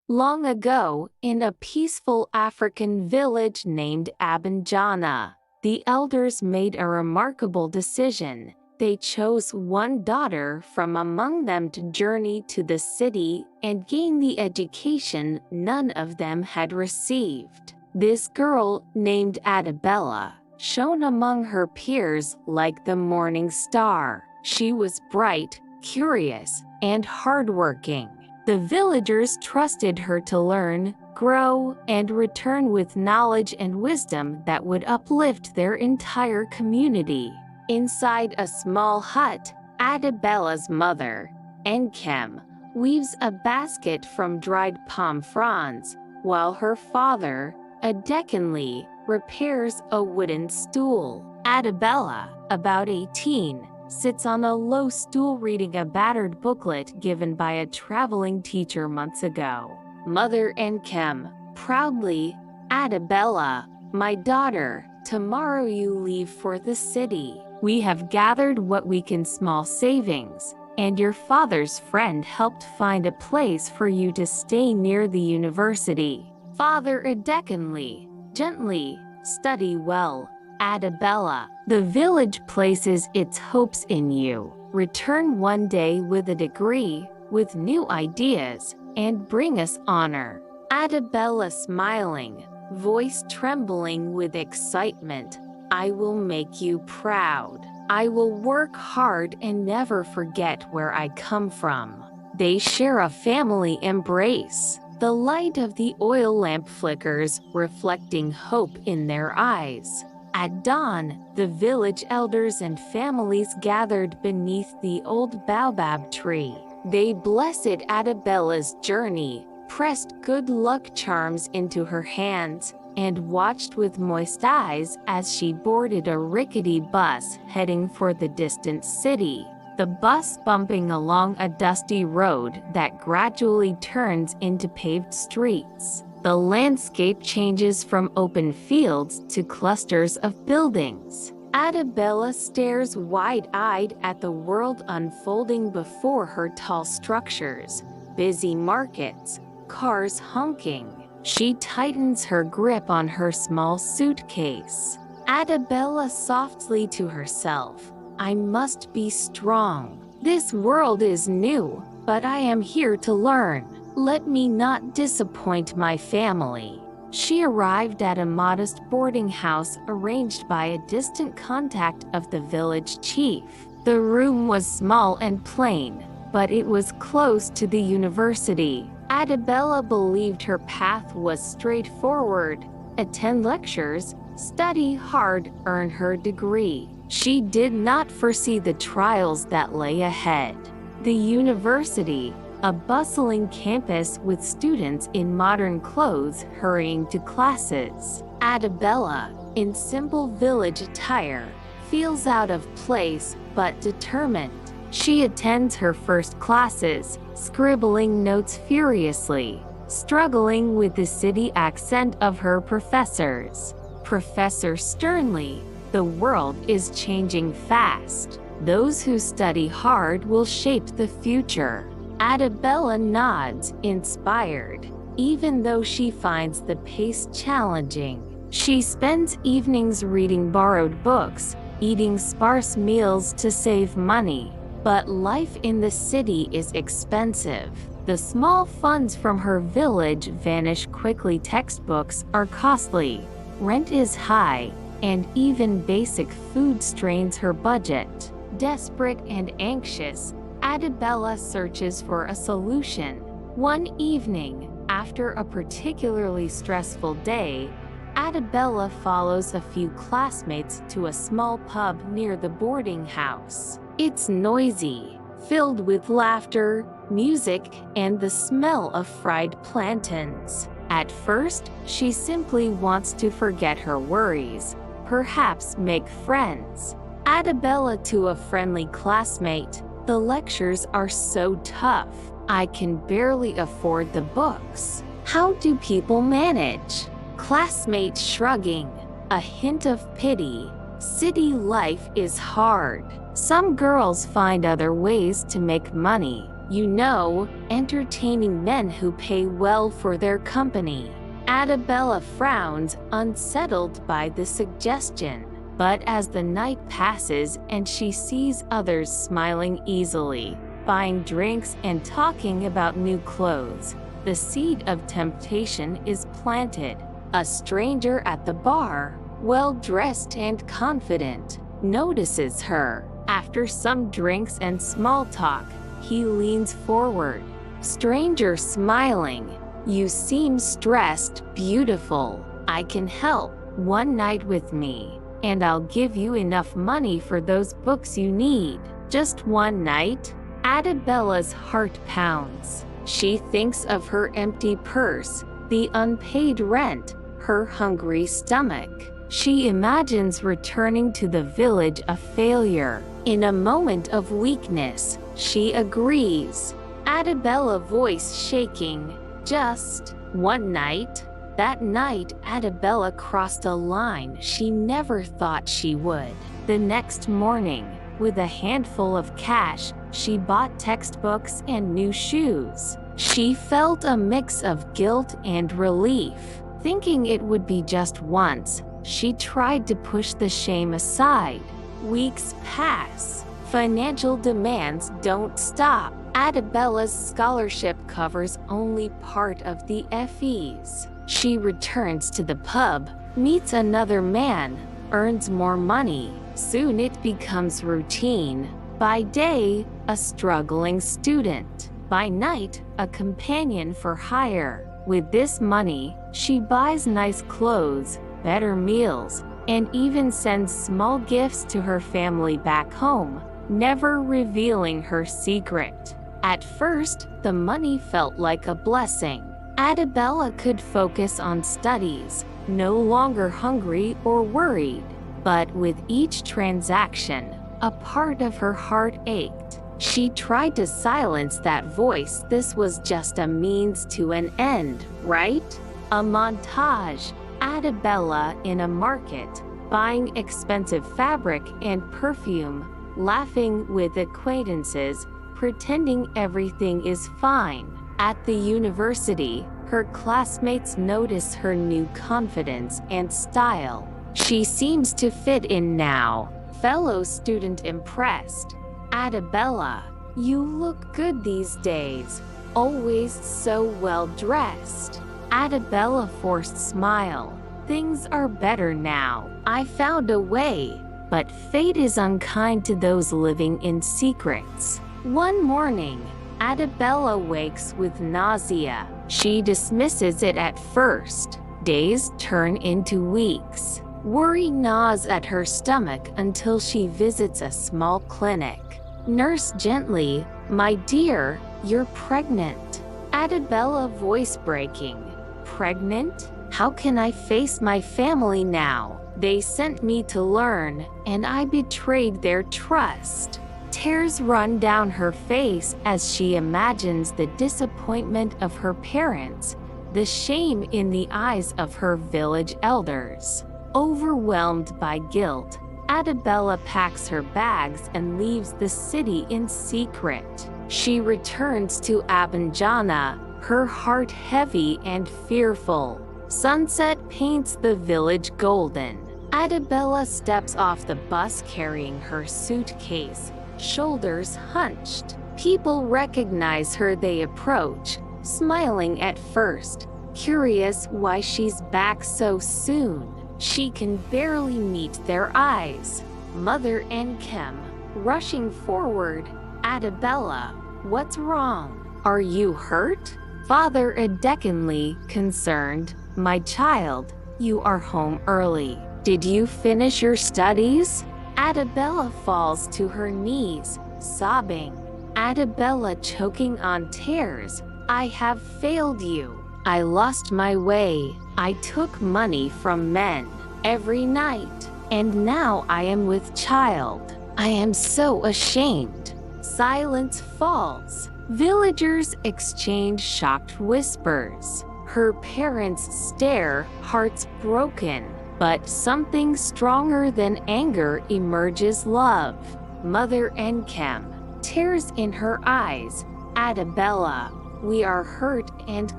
Long ago, in a peaceful African village named Abanjana, the elders made a remarkable decision. They chose one daughter from among them to journey to the city and gain the education none of them had received. This girl, named Adabella, shone among her peers like the morning star. She was bright, curious, and hardworking. The villagers trusted her to learn, grow, and return with knowledge and wisdom that would uplift their entire community. Inside a small hut, Adabella's mother, Enkem, weaves a basket from dried palm fronds, while her father, Adekanli, repairs a wooden stool. Adabella, about 18, sits on a low stool reading a battered booklet given by a traveling teacher months ago. Mother Enkem, proudly, "Adabella, my daughter, tomorrow you leave for the city. We have gathered what we can small savings, and your father's friend helped find a place for you to stay near the university." Father Adekanli, gently, "Study well, Adabella. The village places its hopes in you. Return one day with a degree, with new ideas, and bring us honor." Adabella smiling, voice trembling with excitement, "I will make you proud. I will work hard and never forget where I come from." They share a family embrace. The light of the oil lamp flickers, reflecting hope in their eyes. At dawn, the village elders and families gathered beneath the old baobab tree. They blessed Adabella's journey, pressed good luck charms into her hands, and watched with moist eyes as she boarded a rickety bus heading for the distant city. The bus bumping along a dusty road that gradually turns into paved streets. The landscape changes from open fields to clusters of buildings. Adabella stares wide-eyed at the world unfolding before her tall structures, busy markets, cars honking. She tightens her grip on her small suitcase. Adabella softly to herself, "I must be strong. This world is new, but I am here to learn. Let me not disappoint my family." She arrived at a modest boarding house arranged by a distant contact of the village chief. The room was small and plain, but it was close to the university. Adabella believed her path was straightforward: attend lectures, study hard, earn her degree. She did not foresee the trials that lay ahead. The university, a bustling campus with students in modern clothes hurrying to classes. Adabella, in simple village attire, feels out of place but determined. She attends her first classes, scribbling notes furiously, struggling with the city accent of her professors. Professor sternly, "The world is changing fast. Those who study hard will shape the future." Adabella nods, inspired, even though she finds the pace challenging. She spends evenings reading borrowed books, eating sparse meals to save money. But life in the city is expensive. The small funds from her village vanish quickly. Textbooks are costly, rent is high, and even basic food strains her budget. Desperate and anxious, Adabella searches for a solution. One evening, after a particularly stressful day, Adabella follows a few classmates to a small pub near the boarding house. It's noisy, filled with laughter, music, and the smell of fried plantains. At first, she simply wants to forget her worries, perhaps make friends. Adabella to a friendly classmate, "The lectures are so tough. I can barely afford the books. How do people manage?" Classmate shrugging, a hint of pity, "City life is hard. Some girls find other ways to make money. You know, entertaining men who pay well for their company. Adabella frowns, unsettled by the suggestion. But as the night passes and she sees others smiling easily, buying drinks and talking about new clothes, the seed of temptation is planted. A stranger at the bar, well-dressed and confident, notices her. After some drinks and small talk, he leans forward. Stranger smiling. You seem stressed, beautiful. I can help. One night with me, and I'll give you enough money for those books you need. Just one night? Adabella's heart pounds. She thinks of her empty purse, the unpaid rent, her hungry stomach. She imagines returning to the village a failure. In a moment of weakness, she agrees. Adabella voice shaking. Just one night? That night, Adabella crossed a line she never thought she would. The next morning, with a handful of cash, she bought textbooks and new shoes. She felt a mix of guilt and relief. Thinking it would be just once, she tried to push the shame aside. Weeks pass. Financial demands don't stop. Adabella's scholarship covers only part of the fees. She returns to the pub, meets another man, earns more money. Soon it becomes routine. By day, a struggling student. By night, a companion for hire. With this money, she buys nice clothes, better meals, and even sends small gifts to her family back home, never revealing her secret. At first, the money felt like a blessing. Adabella could focus on studies, no longer hungry or worried. But with each transaction, a part of her heart ached. She tried to silence that voice. This was just a means to an end, right? A montage. Adabella in a market, buying expensive fabric and perfume, laughing with acquaintances, pretending everything is fine. At the university, her classmates notice her new confidence and style. She seems to fit in now. Fellow student impressed. Adabella, you look good these days. Always so well dressed. Adabella forced smile. Things are better now. I found a way. But fate is unkind to those living in secrets. One morning, Adabella wakes with nausea. She dismisses it at first. Days turn into weeks. Worry gnaws at her stomach until she visits a small clinic. Nurse gently, "My dear, you're pregnant." Adabella voice breaking. Pregnant? How can I face my family now? They sent me to learn, and I betrayed their trust. Tears run down her face as she imagines the disappointment of her parents, the shame in the eyes of her village elders. Overwhelmed by guilt, Adabella packs her bags and leaves the city in secret. She returns to Abanjana, her heart heavy and fearful. Sunset paints the village golden. Adabella steps off the bus carrying her suitcase, shoulders hunched. People recognize her. They approach, smiling at first, curious why she's back so soon. She can barely meet their eyes. Mother and Kem, rushing forward. Adabella, what's wrong? Are you hurt? Father Adekinly, concerned, my child, you are home early. Did you finish your studies? Adabella falls to her knees, sobbing. Adabella choking on tears. I have failed you. I lost my way. I took money from men every night, and now I am with child. I am so ashamed. Silence falls. Villagers exchange shocked whispers. Her parents stare, hearts broken. But something stronger than anger emerges: love. Mother Enkem, tears in her eyes. Adabella, we are hurt and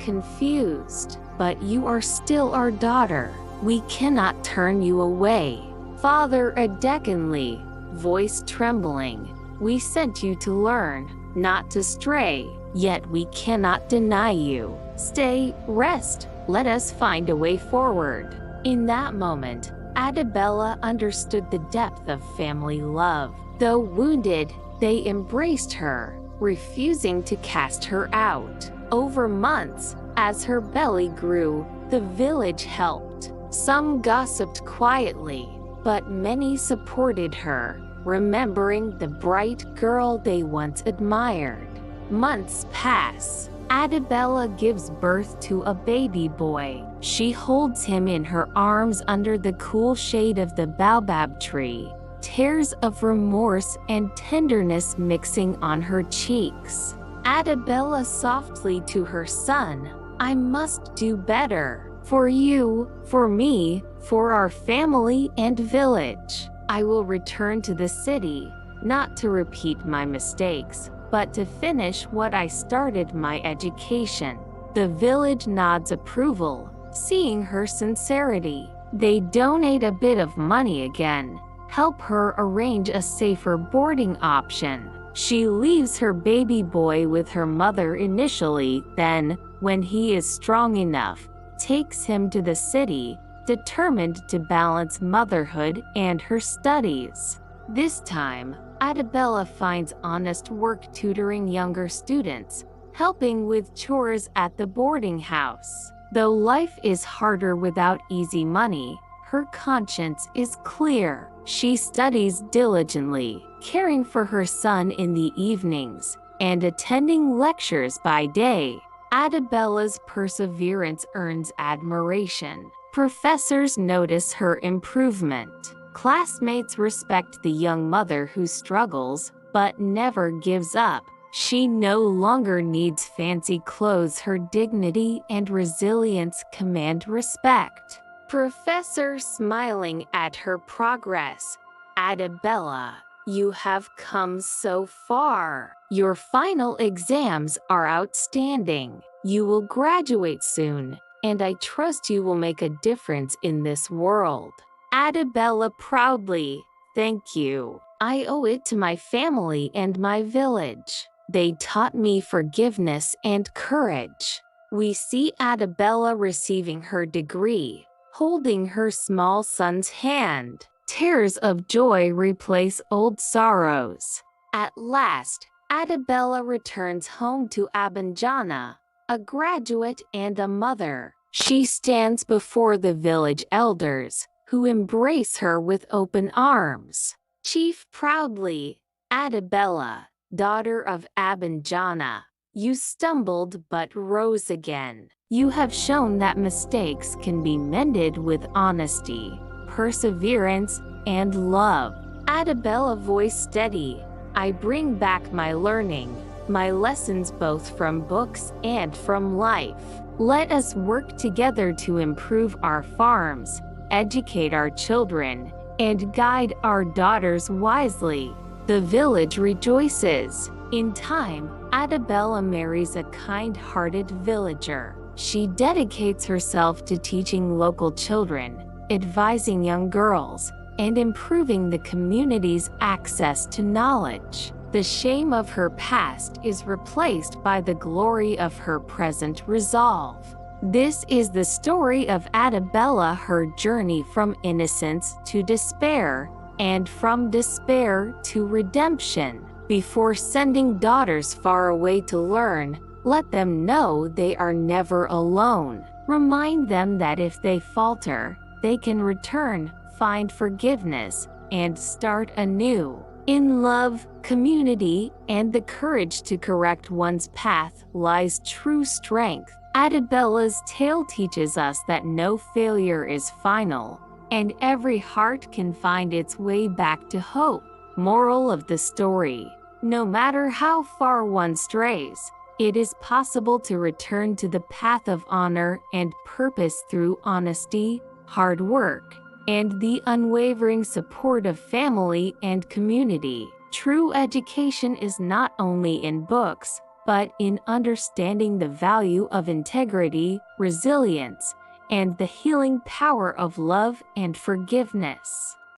confused, but you are still our daughter. We cannot turn you away. Father Adekinley, voice trembling, we sent you to learn, not to stray, yet we cannot deny you. Stay, rest, let us find a way forward. In that moment, Adabella understood the depth of family love. Though wounded, they embraced her, refusing to cast her out. Over months, as her belly grew, the village helped. Some gossiped quietly, but many supported her, remembering the bright girl they once admired. Months pass. Adabella gives birth to a baby boy. She holds him in her arms under the cool shade of the baobab tree, tears of remorse and tenderness mixing on her cheeks. Adabella softly to her son, I must do better. For you, for me, for our family and village. I will return to the city, not to repeat my mistakes, but to finish what I started, my education. The village nods approval, seeing her sincerity. They donate a bit of money again, help her arrange a safer boarding option. She leaves her baby boy with her mother initially, then, when he is strong enough, takes him to the city, determined to balance motherhood and her studies. This time, Adabella finds honest work tutoring younger students, helping with chores at the boarding house. Though life is harder without easy money, her conscience is clear. She studies diligently, caring for her son in the evenings, and attending lectures by day. Adabella's perseverance earns admiration. Professors notice her improvement. Classmates respect the young mother who struggles, but never gives up. She no longer needs fancy clothes. Her dignity and resilience command respect. Professor smiling at her progress. Adabella, you have come so far. Your final exams are outstanding. You will graduate soon, and I trust you will make a difference in this world. Adabella proudly, thank you. I owe it to my family and my village. They taught me forgiveness and courage. We see Adabella receiving her degree, holding her small son's hand. Tears of joy replace old sorrows. At last, Adabella returns home to Abanjana, a graduate and a mother. She stands before the village elders, who embrace her with open arms. Chief proudly, Adabella, daughter of Abanjana, you stumbled but rose again. You have shown that mistakes can be mended with honesty, perseverance, and love. Adabella voice steady, I bring back my learning, my lessons both from books and from life. Let us work together to improve our farms, educate our children, and guide our daughters wisely. The village rejoices. In time, Adabella marries a kind-hearted villager. She dedicates herself to teaching local children, advising young girls, and improving the community's access to knowledge. The shame of her past is replaced by the glory of her present resolve. This is the story of Adabella, her journey from innocence to despair, and from despair to redemption. Before sending daughters far away to learn, let them know they are never alone. Remind them that if they falter, they can return, find forgiveness, and start anew. In love, community, and the courage to correct one's path lies true strength. Adabella's tale teaches us that no failure is final, and every heart can find its way back to hope. Moral of the story: no matter how far one strays, it is possible to return to the path of honor and purpose through honesty, hard work, and the unwavering support of family and community. True education is not only in books, but in understanding the value of integrity, resilience, and the healing power of love and forgiveness.